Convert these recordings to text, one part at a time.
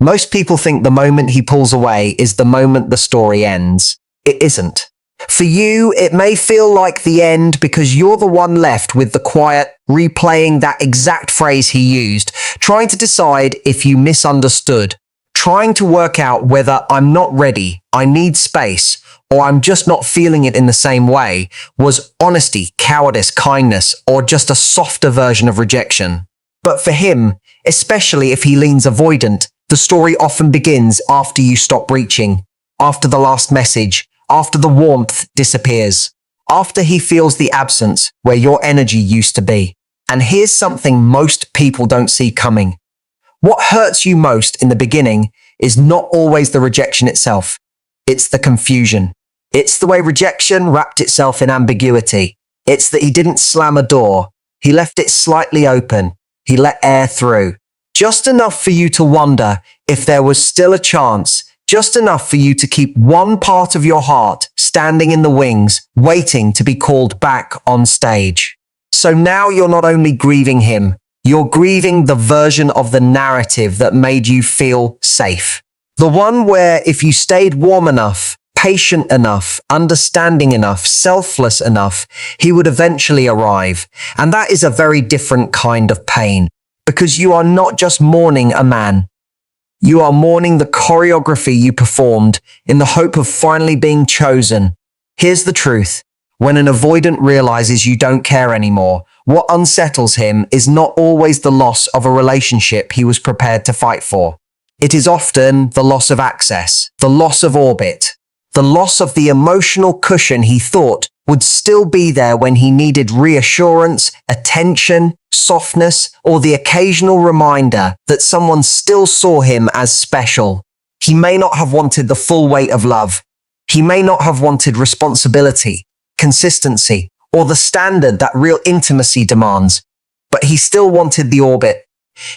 Most people think the moment he pulls away is the moment the story ends. It isn't. For you, it may feel like the end because you're the one left with the quiet, replaying that exact phrase he used, trying to decide if you misunderstood, trying to work out whether I'm not ready, I need space, or I'm just not feeling it in the same way. Was honesty, cowardice, kindness, or just a softer version of rejection? But for him, especially if he leans avoidant, the story often begins after you stop reaching, after the last message, after the warmth disappears, after he feels the absence where your energy used to be. And here's something most people don't see coming. What hurts you most in the beginning is not always the rejection itself. It's the confusion. It's the way rejection wrapped itself in ambiguity. It's that he didn't slam a door. He left it slightly open. He let air through. Just enough for you to wonder if there was still a chance. Just enough for you to keep one part of your heart standing in the wings, waiting to be called back on stage. So now you're not only grieving him, you're grieving the version of the narrative that made you feel safe. The one where if you stayed warm enough, patient enough, understanding enough, selfless enough, he would eventually arrive. And that is a very different kind of pain, because you are not just mourning a man. You are mourning the choreography you performed in the hope of finally being chosen. Here's the truth. When an avoidant realizes you don't care anymore, what unsettles him is not always the loss of a relationship he was prepared to fight for. It is often the loss of access, the loss of orbit, the loss of the emotional cushion he thought would still be there when he needed reassurance, attention, softness, or the occasional reminder that someone still saw him as special. He may not have wanted the full weight of love. He may not have wanted responsibility, consistency, or the standard that real intimacy demands, but he still wanted the orbit.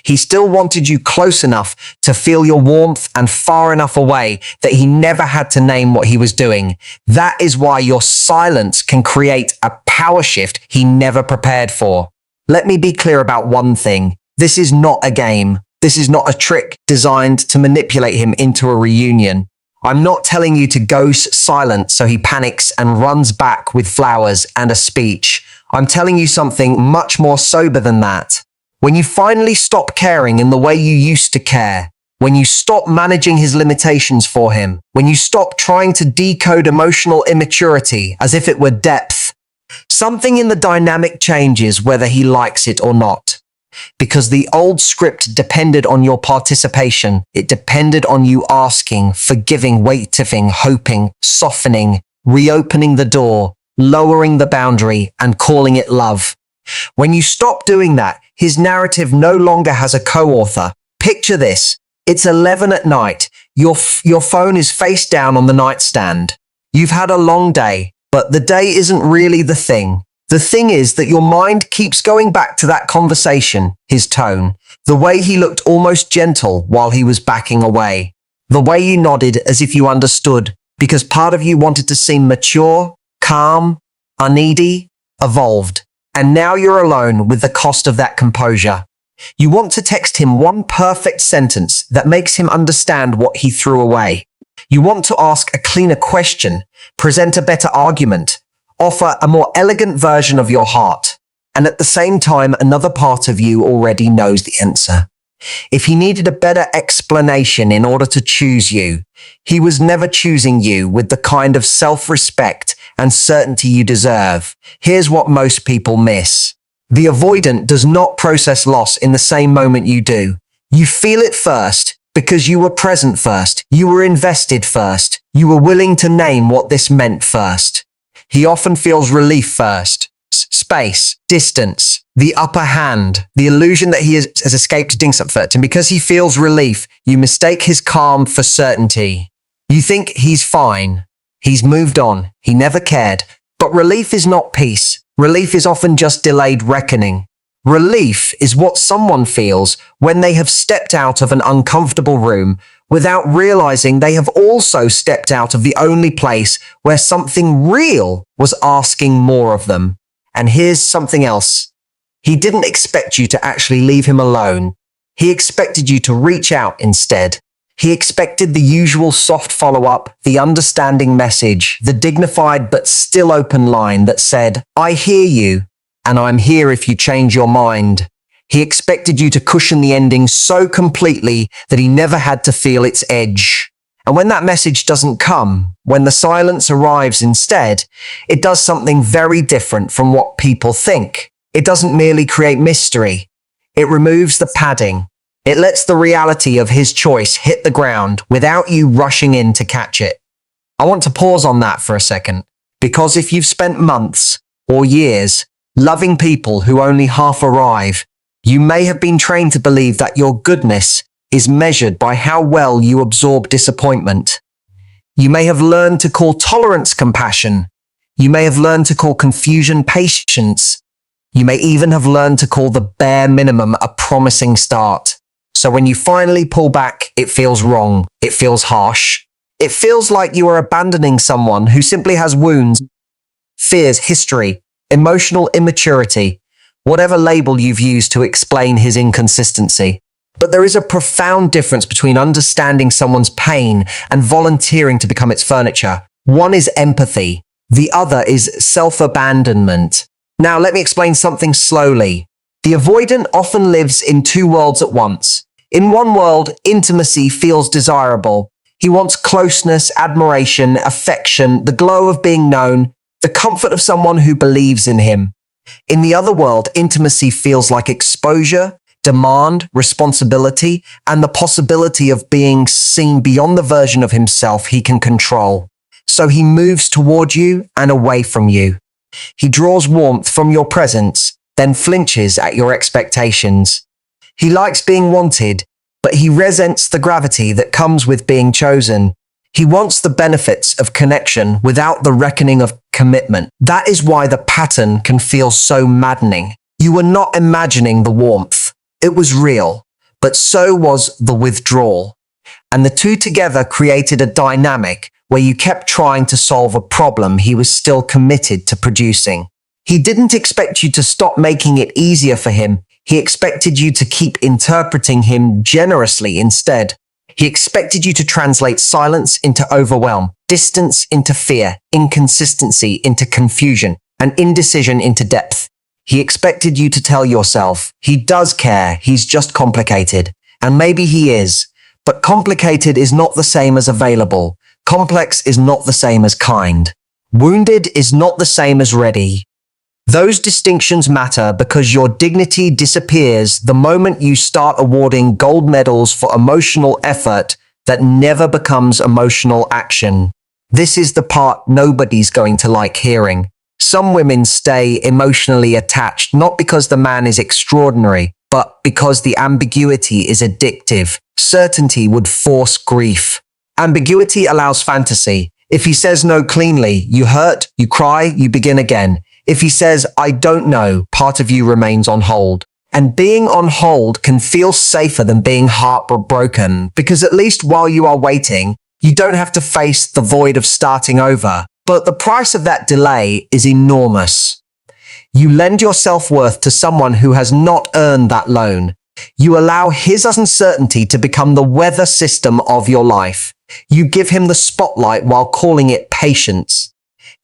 He still wanted you close enough to feel your warmth and far enough away that he never had to name what he was doing. That is why your silence can create a power shift he never prepared for. Let me be clear about one thing. This is not a game. This is not a trick designed to manipulate him into a reunion. I'm not telling you to go silent so he panics and runs back with flowers and a speech. I'm telling you something much more sober than that. When you finally stop caring in the way you used to care, when you stop managing his limitations for him, when you stop trying to decode emotional immaturity as if it were depth, something in the dynamic changes whether he likes it or not. Because the old script depended on your participation. It depended on you asking, forgiving, waiting, hoping, softening, reopening the door, lowering the boundary, and calling it love. When you stop doing that, his narrative no longer has a co-author. Picture this. It's 11 at night. Your phone is face down on the nightstand. You've had a long day, but the day isn't really the thing. The thing is that your mind keeps going back to that conversation, his tone, the way he looked almost gentle while he was backing away, the way you nodded as if you understood, because part of you wanted to seem mature, calm, unneedy, evolved. And now you're alone with the cost of that composure. You want to text him one perfect sentence that makes him understand what he threw away. You want to ask a cleaner question, present a better argument, offer a more elegant version of your heart. And at the same time, another part of you already knows the answer. If he needed a better explanation in order to choose you, he was never choosing you with the kind of self-respect and certainty you deserve. Here's what most people miss. The avoidant does not process loss in the same moment you do. You feel it first because you were present first. You were invested first. You were willing to name what this meant first. He often feels relief first. Space, distance, the upper hand, the illusion that he has escaped discomfort. And because he feels relief, you mistake his calm for certainty. You think he's fine. He's moved on. He never cared. But relief is not peace. Relief is often just delayed reckoning. Relief is what someone feels when they have stepped out of an uncomfortable room without realizing they have also stepped out of the only place where something real was asking more of them. And here's something else. He didn't expect you to actually leave him alone. He expected you to reach out instead. He expected the usual soft follow-up, the understanding message, the dignified but still open line that said, "I hear you, and I'm here if you change your mind." He expected you to cushion the ending so completely that he never had to feel its edge. And when that message doesn't come, when the silence arrives instead, it does something very different from what people think. It doesn't merely create mystery. It removes the padding. It lets the reality of his choice hit the ground without you rushing in to catch it. I want to pause on that for a second, because if you've spent months or years loving people who only half arrive, you may have been trained to believe that your goodness is measured by how well you absorb disappointment. You may have learned to call tolerance compassion. You may have learned to call confusion patience. You may even have learned to call the bare minimum a promising start. So when you finally pull back, it feels wrong. It feels harsh. It feels like you are abandoning someone who simply has wounds, fears, history, emotional immaturity, whatever label you've used to explain his inconsistency. But there is a profound difference between understanding someone's pain and volunteering to become its furniture. One is empathy. The other is self-abandonment. Now, let me explain something slowly. The avoidant often lives in two worlds at once. In one world, intimacy feels desirable. He wants closeness, admiration, affection, the glow of being known, the comfort of someone who believes in him. In the other world, intimacy feels like exposure, demand, responsibility, and the possibility of being seen beyond the version of himself he can control. So he moves toward you and away from you. He draws warmth from your presence, then flinches at your expectations. He likes being wanted, but he resents the gravity that comes with being chosen. He wants the benefits of connection without the reckoning of commitment. That is why the pattern can feel so maddening. You were not imagining the warmth. It was real, but so was the withdrawal. And the two together created a dynamic where you kept trying to solve a problem he was still committed to producing. He didn't expect you to stop making it easier for him. He expected you to keep interpreting him generously instead. He expected you to translate silence into overwhelm, distance into fear, inconsistency into confusion, and indecision into depth. He expected you to tell yourself, he does care, he's just complicated. And maybe he is. But complicated is not the same as available. Complex is not the same as kind. Wounded is not the same as ready. Those distinctions matter because your dignity disappears the moment you start awarding gold medals for emotional effort that never becomes emotional action. This is the part nobody's going to like hearing. Some women stay emotionally attached not because the man is extraordinary, but because the ambiguity is addictive. Certainty would force grief. Ambiguity allows fantasy. If he says no cleanly, you hurt, you cry, you begin again. If he says, I don't know, part of you remains on hold. And being on hold can feel safer than being heartbroken, because at least while you are waiting, you don't have to face the void of starting over. But the price of that delay is enormous. You lend your self-worth to someone who has not earned that loan. You allow his uncertainty to become the weather system of your life. You give him the spotlight while calling it patience.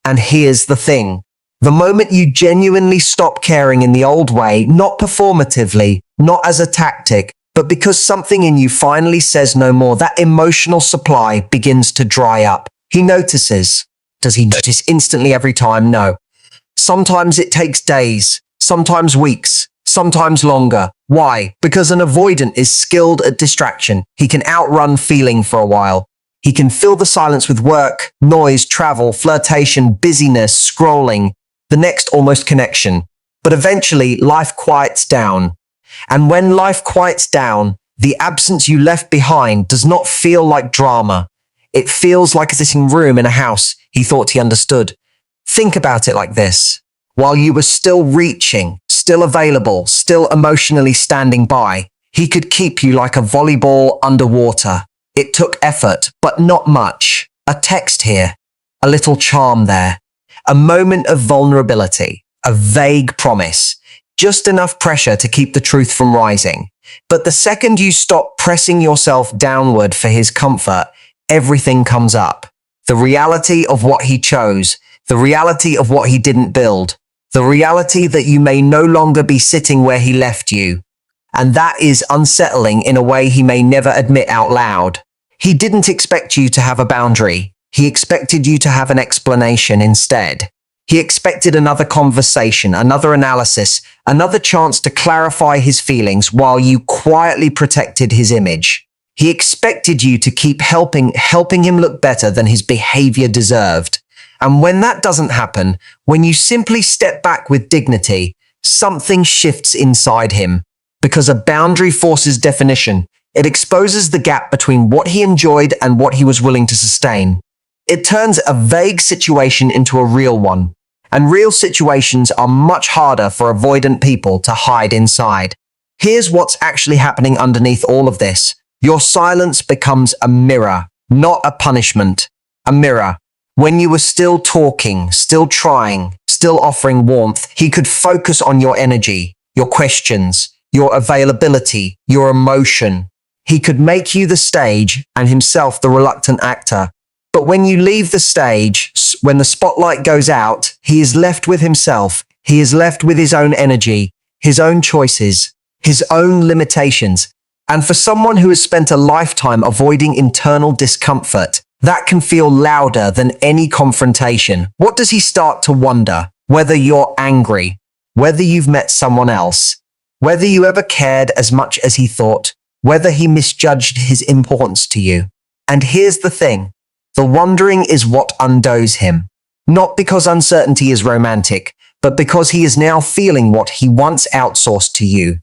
And here's the thing. The moment you genuinely stop caring in the old way, not performatively, not as a tactic, but because something in you finally says no more, that emotional supply begins to dry up. He notices. Does he notice instantly every time? No. Sometimes it takes days, sometimes weeks, sometimes longer. Why? Because an avoidant is skilled at distraction. He can outrun feeling for a while. He can fill the silence with work, noise, travel, flirtation, busyness, scrolling, the next almost connection. But eventually, life quiets down. And when life quiets down, the absence you left behind does not feel like drama. It feels like a sitting room in a house he thought he understood. Think about it like this. While you were still reaching, still available, still emotionally standing by, he could keep you like a volleyball underwater. It took effort, but not much. A text here, a little charm there, a moment of vulnerability, a vague promise, just enough pressure to keep the truth from rising. But the second you stop pressing yourself downward for his comfort, everything comes up. The reality of what he chose, the reality of what he didn't build, the reality that you may no longer be sitting where he left you. And that is unsettling in a way he may never admit out loud. He didn't expect you to have a boundary. He expected you to have an explanation instead. He expected another conversation, another analysis, another chance to clarify his feelings while you quietly protected his image. He expected you to keep helping him look better than his behavior deserved. And when that doesn't happen, when you simply step back with dignity, something shifts inside him. Because a boundary forces definition. It exposes the gap between what he enjoyed and what he was willing to sustain. It turns a vague situation into a real one. And real situations are much harder for avoidant people to hide inside. Here's what's actually happening underneath all of this. Your silence becomes a mirror, not a punishment. A mirror. When you were still talking, still trying, still offering warmth, he could focus on your energy, your questions, your availability, your emotion. He could make you the stage and himself the reluctant actor. But when you leave the stage, when the spotlight goes out, he is left with himself. He is left with his own energy, his own choices, his own limitations. And for someone who has spent a lifetime avoiding internal discomfort, that can feel louder than any confrontation. What does he start to wonder? Whether you're angry, whether you've met someone else, whether you ever cared as much as he thought, whether he misjudged his importance to you. And here's the thing. The wondering is what undoes him. Not because uncertainty is romantic, but because he is now feeling what he once outsourced to you.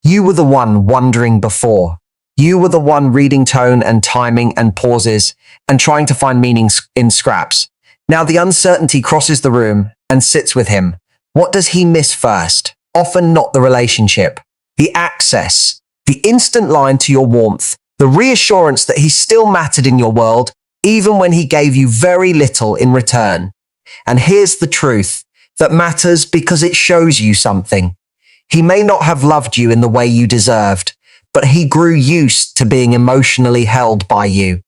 You were the one wondering before. You were the one reading tone and timing and pauses and trying to find meanings in scraps. Now the uncertainty crosses the room and sits with him. What does he miss first? Often not the relationship. The access, the instant line to your warmth, the reassurance that he still mattered in your world, even when he gave you very little in return. And here's the truth that matters because it shows you something. He may not have loved you in the way you deserved, but he grew used to being emotionally held by you.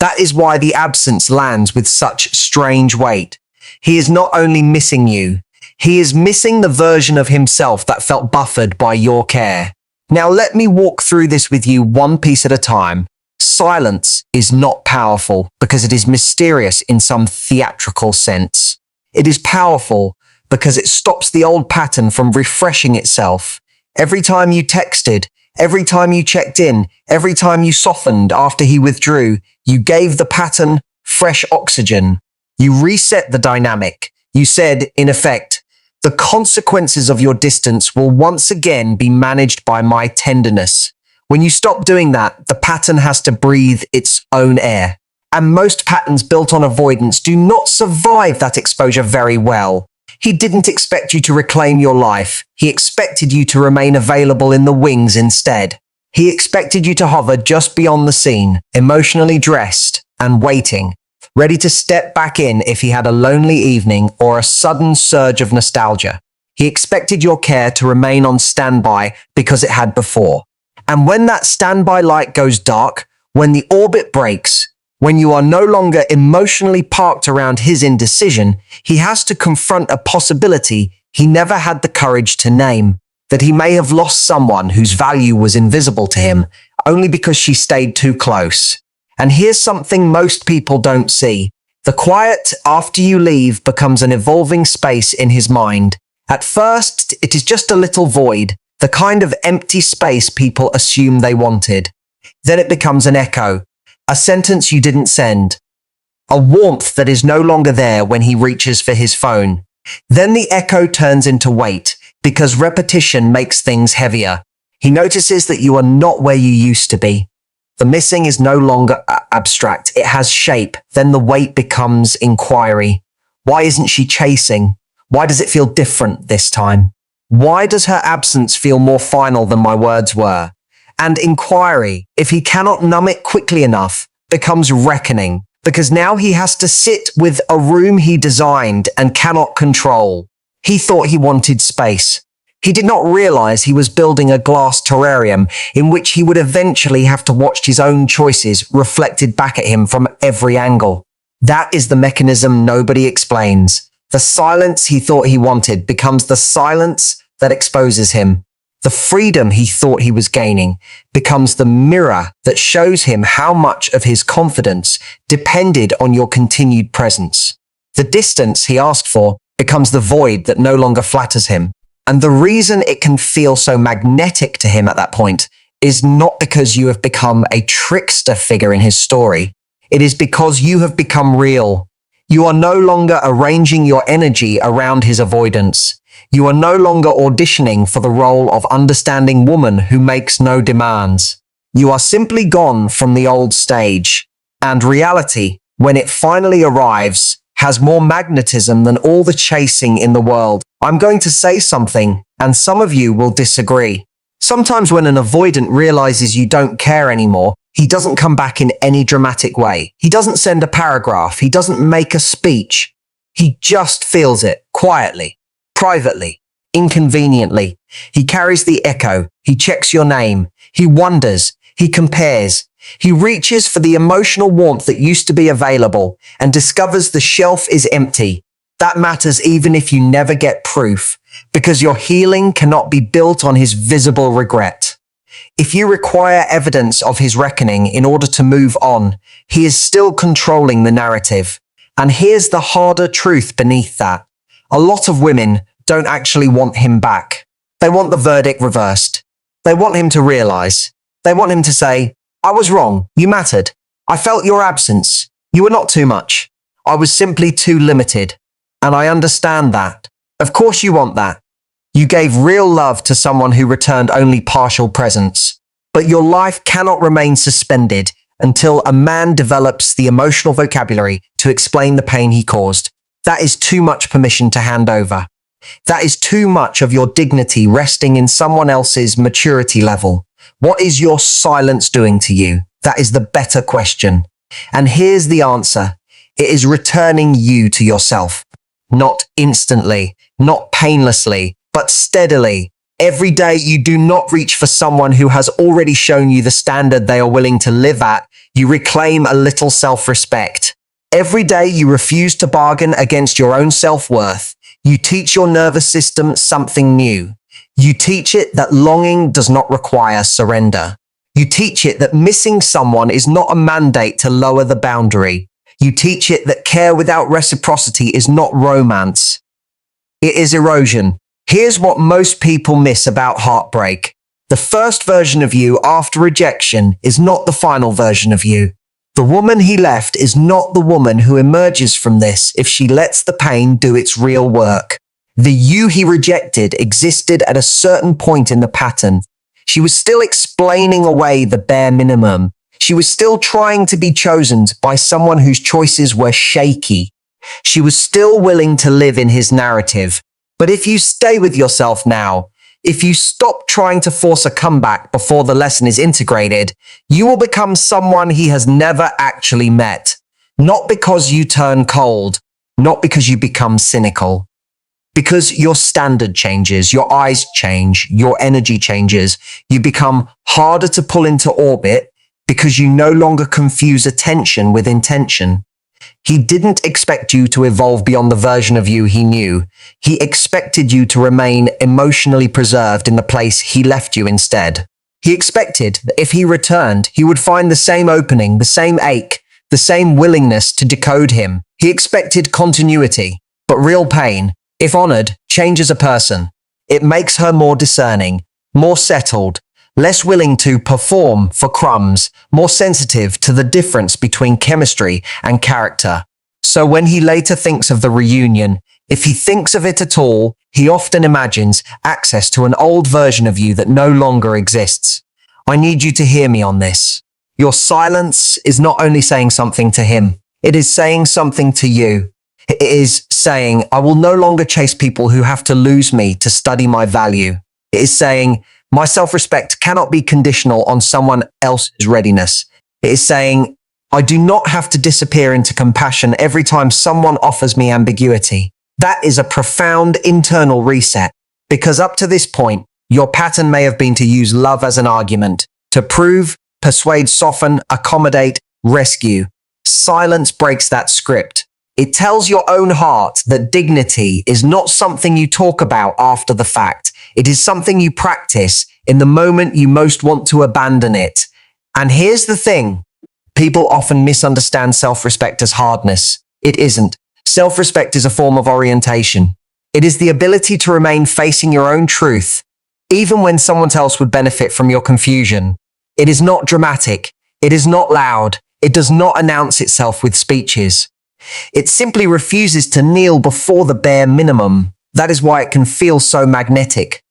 That is why the absence lands with such strange weight. He is not only missing you, he is missing the version of himself that felt buffered by your care. Now let me walk through this with you one piece at a time. Silence is not powerful because it is mysterious in some theatrical sense. It is powerful because it stops the old pattern from refreshing itself. Every time you texted, every time you checked in, every time you softened after he withdrew, you gave the pattern fresh oxygen. You reset the dynamic. You said, in effect, the consequences of your distance will once again be managed by my tenderness. When you stop doing that, the pattern has to breathe its own air. And most patterns built on avoidance do not survive that exposure very well. He didn't expect you to reclaim your life. He expected you to remain available in the wings instead. He expected you to hover just beyond the scene, emotionally dressed and waiting, ready to step back in if he had a lonely evening or a sudden surge of nostalgia. He expected your care to remain on standby because it had before. And when that standby light goes dark, when the orbit breaks, when you are no longer emotionally parked around his indecision, he has to confront a possibility he never had the courage to name, that he may have lost someone whose value was invisible to him only because she stayed too close. And here's something most people don't see. The quiet after you leave becomes an evolving space in his mind. At first, it is just a little void, the kind of empty space people assume they wanted. Then it becomes an echo, a sentence you didn't send, a warmth that is no longer there when he reaches for his phone. Then the echo turns into weight, because repetition makes things heavier. He notices that you are not where you used to be. The missing is no longer abstract, it has shape. Then the weight becomes inquiry. Why isn't she chasing? Why does it feel different this time? Why does her absence feel more final than my words were? And inquiry, if he cannot numb it quickly enough, becomes reckoning, because now he has to sit with a room he designed and cannot control. He thought he wanted space. He did not realize he was building a glass terrarium in which he would eventually have to watch his own choices reflected back at him from every angle. That is the mechanism nobody explains. The silence he thought he wanted becomes the silence that exposes him. The freedom he thought he was gaining becomes the mirror that shows him how much of his confidence depended on your continued presence. The distance he asked for becomes the void that no longer flatters him. And the reason it can feel so magnetic to him at that point is not because you have become a trickster figure in his story. It is because you have become real. You are no longer arranging your energy around his avoidance. You are no longer auditioning for the role of understanding woman who makes no demands. You are simply gone from the old stage. And reality, when it finally arrives, has more magnetism than all the chasing in the world. I'm going to say something, and some of you will disagree. Sometimes when an avoidant realizes you don't care anymore, he doesn't come back in any dramatic way. He doesn't send a paragraph. He doesn't make a speech. He just feels it quietly, privately, inconveniently. He carries the echo. He checks your name. He wonders. He compares. He reaches for the emotional warmth that used to be available and discovers the shelf is empty. That matters even if you never get proof, because your healing cannot be built on his visible regret. If you require evidence of his reckoning in order to move on, he is still controlling the narrative. And here's the harder truth beneath that. A lot of women don't actually want him back. They want the verdict reversed. They want him to realize. They want him to say, I was wrong. You mattered. I felt your absence. You were not too much. I was simply too limited. And I understand that. Of course you want that. You gave real love to someone who returned only partial presence. But your life cannot remain suspended until a man develops the emotional vocabulary to explain the pain he caused. That is too much permission to hand over. That is too much of your dignity resting in someone else's maturity level. What is your silence doing to you? That is the better question. And here's the answer. It is returning you to yourself. Not instantly, not painlessly, but steadily. Every day you do not reach for someone who has already shown you the standard they are willing to live at. You reclaim a little self-respect. Every day you refuse to bargain against your own self-worth. You teach your nervous system something new. You teach it that longing does not require surrender. You teach it that missing someone is not a mandate to lower the boundary. You teach it that care without reciprocity is not romance. It is erosion. Here's what most people miss about heartbreak. The first version of you after rejection is not the final version of you. The woman he left is not the woman who emerges from this if she lets the pain do its real work. The you he rejected existed at a certain point in the pattern. She was still explaining away the bare minimum. She was still trying to be chosen by someone whose choices were shaky. She was still willing to live in his narrative. But if you stay with yourself now, if you stop trying to force a comeback before the lesson is integrated, you will become someone he has never actually met. Not because you turn cold, not because you become cynical. Because your standard changes, your eyes change, your energy changes. You become harder to pull into orbit because you no longer confuse attention with intention. He didn't expect you to evolve beyond the version of you he knew. He expected you to remain emotionally preserved in the place he left you instead. He expected that if he returned, he would find the same opening, the same ache, the same willingness to decode him. He expected continuity, but real pain, if honored, changes a person. It makes her more discerning, more settled, less willing to perform for crumbs, more sensitive to the difference between chemistry and character. So when he later thinks of the reunion, if he thinks of it at all, he often imagines access to an old version of you that no longer exists. I need you to hear me on this. Your silence is not only saying something to him, it is saying something to you. It is saying, I will no longer chase people who have to lose me to study my value. It is saying, my self-respect cannot be conditional on someone else's readiness. It is saying, I do not have to disappear into compassion every time someone offers me ambiguity. That is a profound internal reset, Because up to this point, your pattern may have been to use love as an argument, to prove, persuade, soften, accommodate, rescue. Silence breaks that script. It tells your own heart that dignity is not something you talk about after the fact. It is something you practice in the moment you most want to abandon it. And here's the thing. People often misunderstand self-respect as hardness. It isn't. Self-respect is a form of orientation. It is the ability to remain facing your own truth, even when someone else would benefit from your confusion. It is not dramatic. It is not loud. It does not announce itself with speeches. It simply refuses to kneel before the bare minimum. That is why it can feel so magnetic.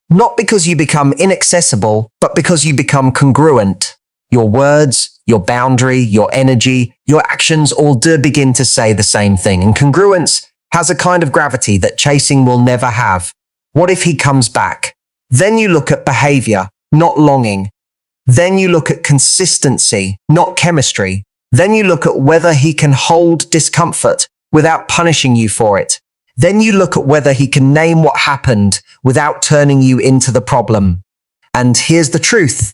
Not because you become inaccessible, but because you become congruent. Your words, your boundary, your energy, your actions all do begin to say the same thing. And congruence has a kind of gravity that chasing will never have. What if he comes back? Then you look at behavior, not longing. Then you look at consistency, not chemistry. Then you look at whether he can hold discomfort without punishing you for it. Then you look at whether he can name what happened without turning you into the problem. And here's the truth.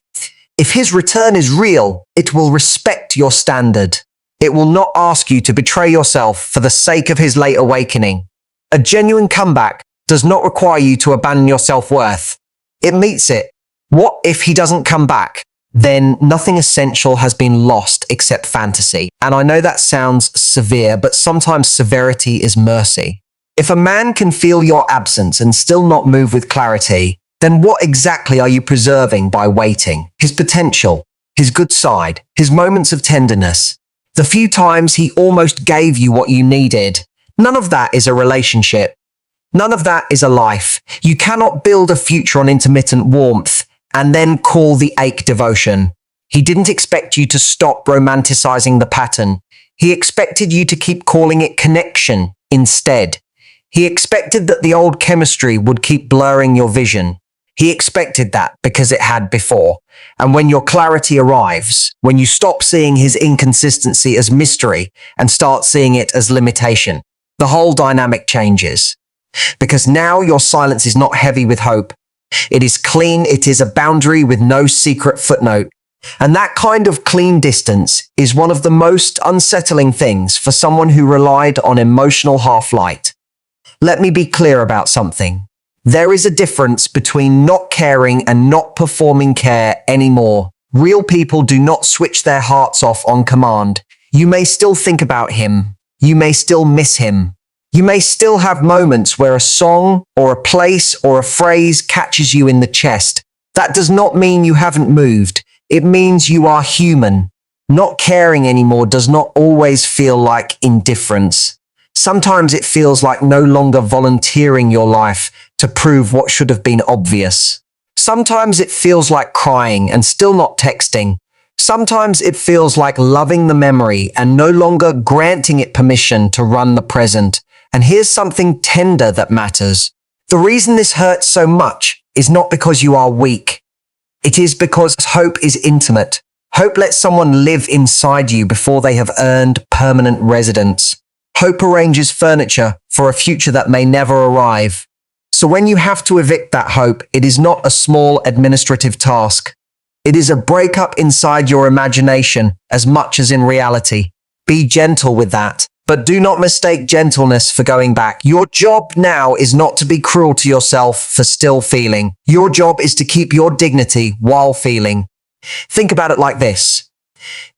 If his return is real, it will respect your standard. It will not ask you to betray yourself for the sake of his late awakening. A genuine comeback does not require you to abandon your self-worth. It meets it. What if he doesn't come back? Then nothing essential has been lost except fantasy. And I know that sounds severe, but sometimes severity is mercy. If a man can feel your absence and still not move with clarity, then what exactly are you preserving by waiting? His potential, his good side, his moments of tenderness, the few times he almost gave you what you needed. None of that is a relationship. None of that is a life. You cannot build a future on intermittent warmth and then call the ache devotion. He didn't expect you to stop romanticizing the pattern. He expected you to keep calling it connection instead. He expected that the old chemistry would keep blurring your vision. He expected that because it had before. And when your clarity arrives, when you stop seeing his inconsistency as mystery and start seeing it as limitation, the whole dynamic changes. Because now your silence is not heavy with hope. It is clean. It is a boundary with no secret footnote. And that kind of clean distance is one of the most unsettling things for someone who relied on emotional half-light. Let me be clear about something. There is a difference between not caring and not performing care anymore. Real people do not switch their hearts off on command. You may still think about him. You may still miss him. You may still have moments where a song or a place or a phrase catches you in the chest. That does not mean you haven't moved. It means you are human. Not caring anymore does not always feel like indifference. Sometimes it feels like no longer volunteering your life to prove what should have been obvious. Sometimes it feels like crying and still not texting. Sometimes it feels like loving the memory and no longer granting it permission to run the present. And here's something tender that matters. The reason this hurts so much is not because you are weak. It is because hope is intimate. Hope lets someone live inside you before they have earned permanent residence. Hope arranges furniture for a future that may never arrive. So when you have to evict that hope, it is not a small administrative task. It is a breakup inside your imagination as much as in reality. Be gentle with that, but do not mistake gentleness for going back. Your job now is not to be cruel to yourself for still feeling. Your job is to keep your dignity while feeling. Think about it like this.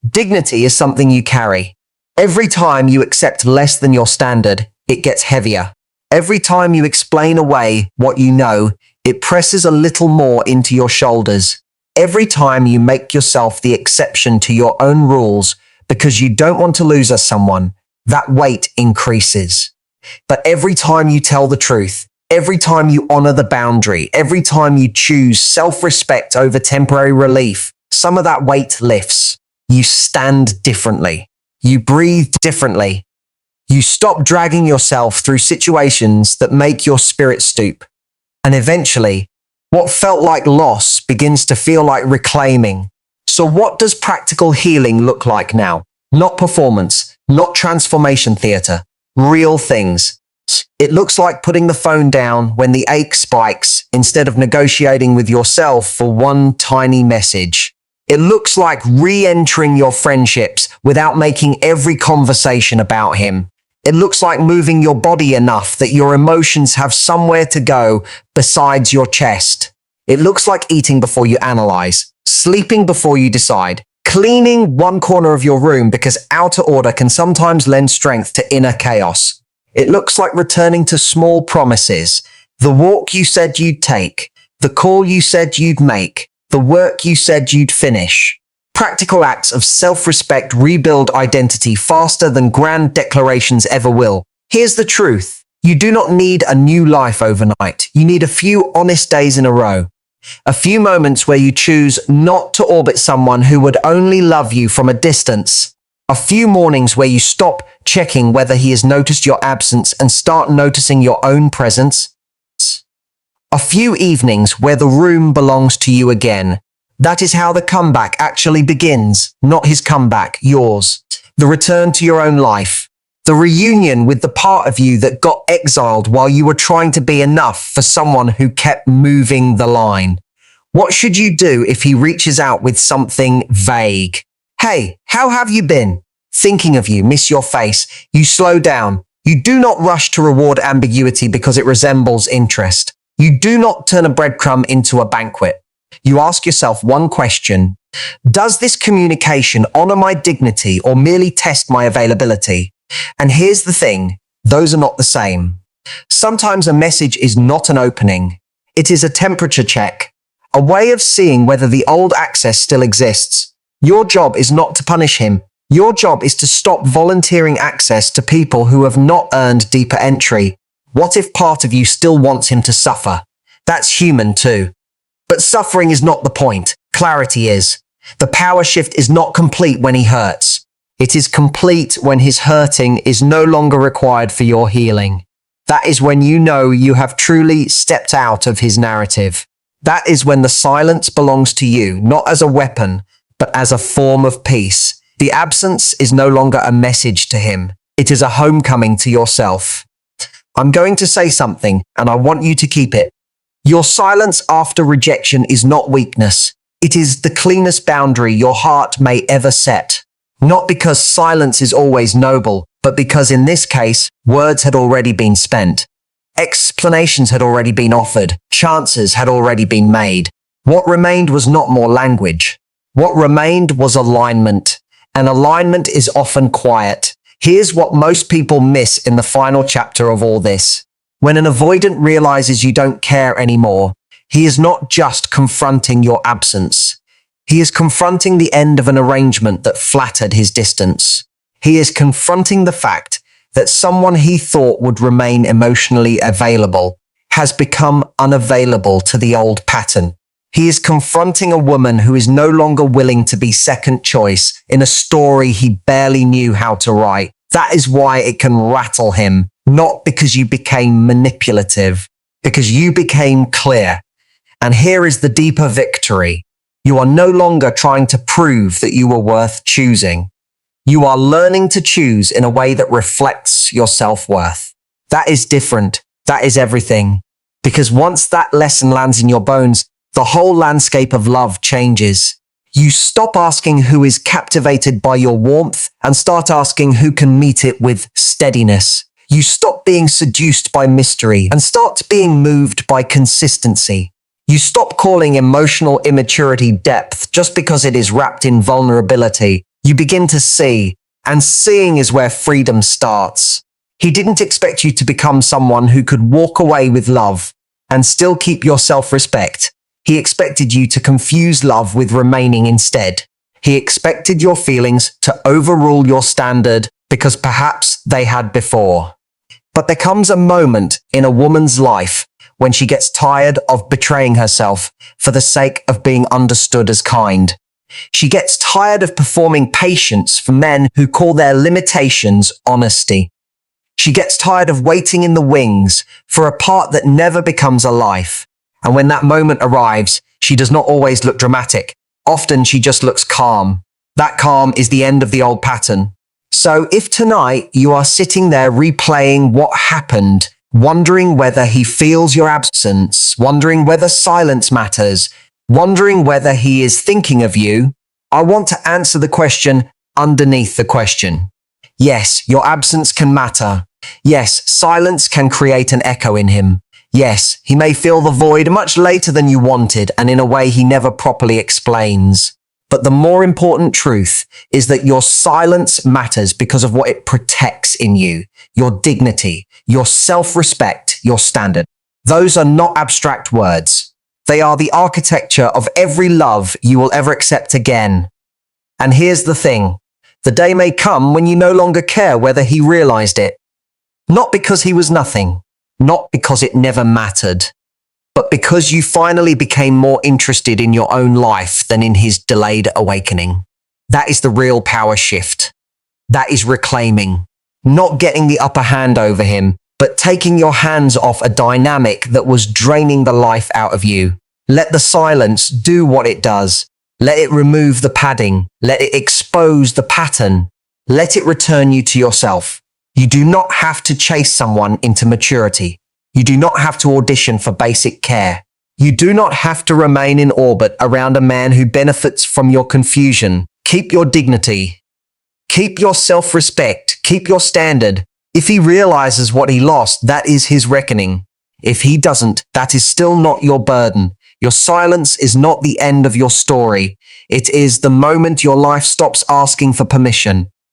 Dignity is something you carry. Every time you accept less than your standard, it gets heavier. Every time you explain away what you know, it presses a little more into your shoulders. Every time you make yourself the exception to your own rules because you don't want to lose someone, that weight increases. But every time you tell the truth, every time you honor the boundary, every time you choose self-respect over temporary relief, some of that weight lifts. You stand differently. You breathe differently. You stop dragging yourself through situations that make your spirit stoop. And eventually, what felt like loss begins to feel like reclaiming. So what does practical healing look like now? Not performance, not transformation theater, real things. It looks like putting the phone down when the ache spikes instead of negotiating with yourself for one tiny message. It looks like re-entering your friendships without making every conversation about him. It looks like moving your body enough that your emotions have somewhere to go besides your chest. It looks like eating before you analyze, sleeping before you decide, cleaning one corner of your room because outer order can sometimes lend strength to inner chaos. It looks like returning to small promises, the walk you said you'd take, the call you said you'd make, the work you said you'd finish. Practical acts of self-respect rebuild identity faster than grand declarations ever will. Here's the truth. You do not need a new life overnight. You need a few honest days in a row. A few moments where you choose not to orbit someone who would only love you from a distance. A few mornings where you stop checking whether he has noticed your absence and start noticing your own presence. A few evenings where the room belongs to you again. That is how the comeback actually begins, not his comeback, yours. The return to your own life. The reunion with the part of you that got exiled while you were trying to be enough for someone who kept moving the line. What should you do if he reaches out with something vague? Hey, how have you been? Thinking of you, miss your face. You slow down. You do not rush to reward ambiguity because it resembles interest. You do not turn a breadcrumb into a banquet. You ask yourself one question. Does this communication honor my dignity or merely test my availability? And here's the thing, those are not the same. Sometimes a message is not an opening. It is a temperature check, a way of seeing whether the old access still exists. Your job is not to punish him. Your job is to stop volunteering access to people who have not earned deeper entry. What if part of you still wants him to suffer? That's human too. But suffering is not the point. Clarity is. The power shift is not complete when he hurts. It is complete when his hurting is no longer required for your healing. That is when you know you have truly stepped out of his narrative. That is when the silence belongs to you, not as a weapon, but as a form of peace. The absence is no longer a message to him. It is a homecoming to yourself. I'm going to say something, and I want you to keep it. Your silence after rejection is not weakness. It is the cleanest boundary your heart may ever set. Not because silence is always noble, but because in this case, words had already been spent. Explanations had already been offered. Chances had already been made. What remained was not more language. What remained was alignment. And alignment is often quiet. Here's what most people miss in the final chapter of all this. When an avoidant realizes you don't care anymore, he is not just confronting your absence. He is confronting the end of an arrangement that flattered his distance. He is confronting the fact that someone he thought would remain emotionally available has become unavailable to the old pattern. He is confronting a woman who is no longer willing to be second choice in a story he barely knew how to write. That is why it can rattle him, not because you became manipulative, because you became clear. And here is the deeper victory. You are no longer trying to prove that you were worth choosing. You are learning to choose in a way that reflects your self-worth. That is different. That is everything. Because once that lesson lands in your bones, the whole landscape of love changes. You stop asking who is captivated by your warmth and start asking who can meet it with steadiness. You stop being seduced by mystery and start being moved by consistency. You stop calling emotional immaturity depth just because it is wrapped in vulnerability. You begin to see, and seeing is where freedom starts. He didn't expect you to become someone who could walk away with love and still keep your self-respect. He expected you to confuse love with remaining instead. He expected your feelings to overrule your standard because perhaps they had before. But there comes a moment in a woman's life when she gets tired of betraying herself for the sake of being understood as kind. She gets tired of performing patience for men who call their limitations honesty. She gets tired of waiting in the wings for a part that never becomes a life. And when that moment arrives, she does not always look dramatic. Often she just looks calm. That calm is the end of the old pattern. So if tonight you are sitting there replaying what happened, wondering whether he feels your absence, wondering whether silence matters, wondering whether he is thinking of you, I want to answer the question underneath the question. Yes, your absence can matter. Yes, silence can create an echo in him. Yes, he may feel the void much later than you wanted and in a way he never properly explains. But the more important truth is that your silence matters because of what it protects in you, your dignity, your self-respect, your standard. Those are not abstract words. They are the architecture of every love you will ever accept again. And here's the thing. The day may come when you no longer care whether he realized it. Not because he was nothing, not because it never mattered, but because you finally became more interested in your own life than in his delayed awakening. That is the real power shift. That is reclaiming. Not getting the upper hand over him, but taking your hands off a dynamic that was draining the life out of you. Let the silence do what it does. Let it remove the padding. Let it expose the pattern. Let it return you to yourself. You do not have to chase someone into maturity. You do not have to audition for basic care. You do not have to remain in orbit around a man who benefits from your confusion. Keep your dignity. Keep your self-respect. Keep your standard. If he realizes what he lost, that is his reckoning. If he doesn't, that is still not your burden. Your silence is not the end of your story. It is the moment your life stops asking for permission.